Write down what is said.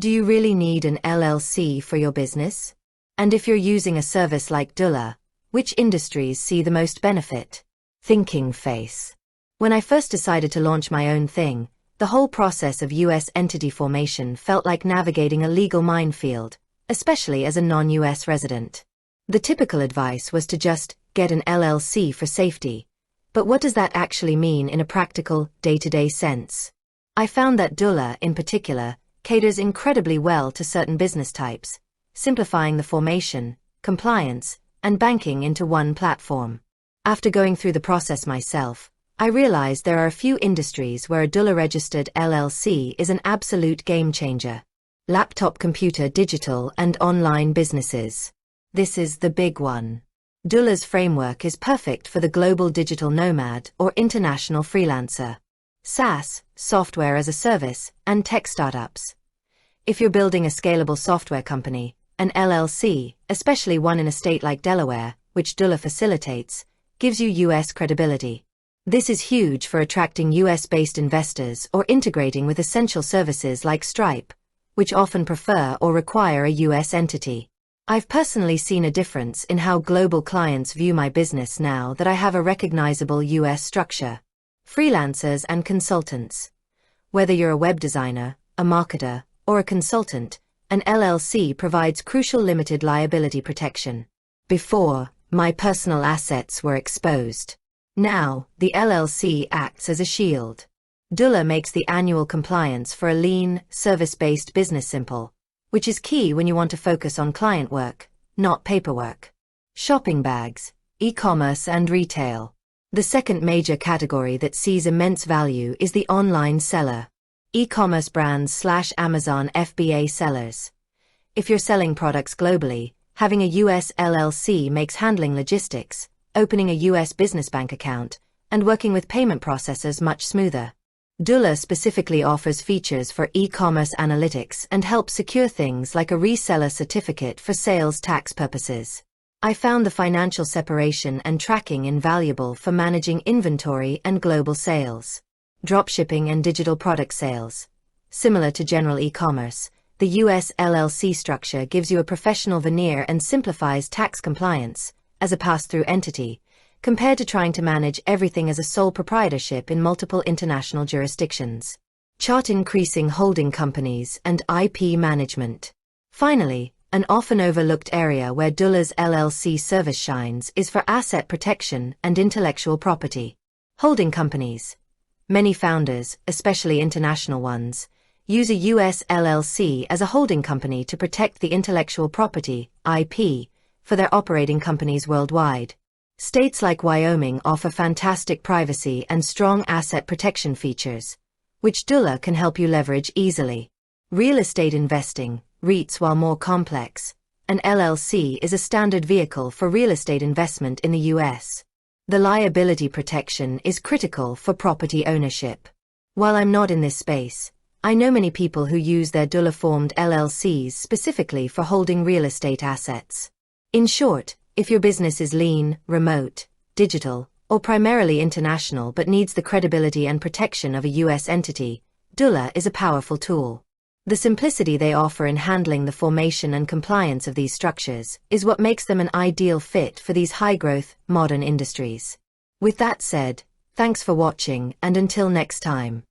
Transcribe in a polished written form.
Do you really need an LLC for your business? And if you're using a service like Doola, which industries see the most benefit? Thinking face. When I first decided to launch my own thing, the whole process of US entity formation felt like navigating a legal minefield, especially as a non-US resident. The typical advice was to just get an LLC for safety. But what does that actually mean in a practical, day-to-day sense? I found that Doola, in particular, caters incredibly well to certain business types, simplifying the formation, compliance, and banking into one platform. After going through the process myself, I realized there are a few industries where a Doola-registered LLC is an absolute game changer. Laptop computer digital and online businesses. This is the big one. Doola's framework is perfect for the global digital nomad or international freelancer. SaaS, software as a service, and tech startups. If you're building a scalable software company, an LLC, especially one in a state like Delaware, which Doola facilitates, gives you US credibility. This is huge for attracting US-based investors or integrating with essential services like Stripe, which often prefer or require a US entity. I've personally seen a difference in how global clients view my business now that I have a recognizable US structure. Freelancers and consultants. Whether you're a web designer, a marketer, or a consultant, an LLC provides crucial limited liability protection. Before, my personal assets were exposed. Now, the LLC acts as a shield. Doola makes the annual compliance for a lean, service-based business simple, which is key when you want to focus on client work, not paperwork. Shopping bags, e-commerce and retail. The second major category that sees immense value is the online seller. E-commerce brands / Amazon FBA sellers. If you're selling products globally, having a US LLC makes handling logistics, opening a US business bank account, and working with payment processors much smoother. Doola specifically offers features for e-commerce analytics and helps secure things like a reseller certificate for sales tax purposes. I found the financial separation and tracking invaluable for managing inventory and global sales. Dropshipping and digital product sales. Similar to general e-commerce, the US LLC structure gives you a professional veneer and simplifies tax compliance, as a pass-through entity, compared to trying to manage everything as a sole proprietorship in multiple international jurisdictions. Chart increasing holding companies and IP management. Finally, an often overlooked area where Doola's LLC service shines is for asset protection and intellectual property. Holding companies. Many founders, especially international ones, use a US LLC as a holding company to protect the intellectual property, IP, for their operating companies worldwide. States like Wyoming offer fantastic privacy and strong asset protection features, which Doola can help you leverage easily. Real estate investing, REITs. While more complex, an LLC is a standard vehicle for real estate investment in the US. The liability protection is critical for property ownership. While I'm not in this space, I know many people who use their Doola-formed LLCs specifically for holding real estate assets. In short, if your business is lean, remote, digital, or primarily international but needs the credibility and protection of a US entity, Doola is a powerful tool. The simplicity they offer in handling the formation and compliance of these structures is what makes them an ideal fit for these high-growth, modern industries. With that said, thanks for watching, and until next time.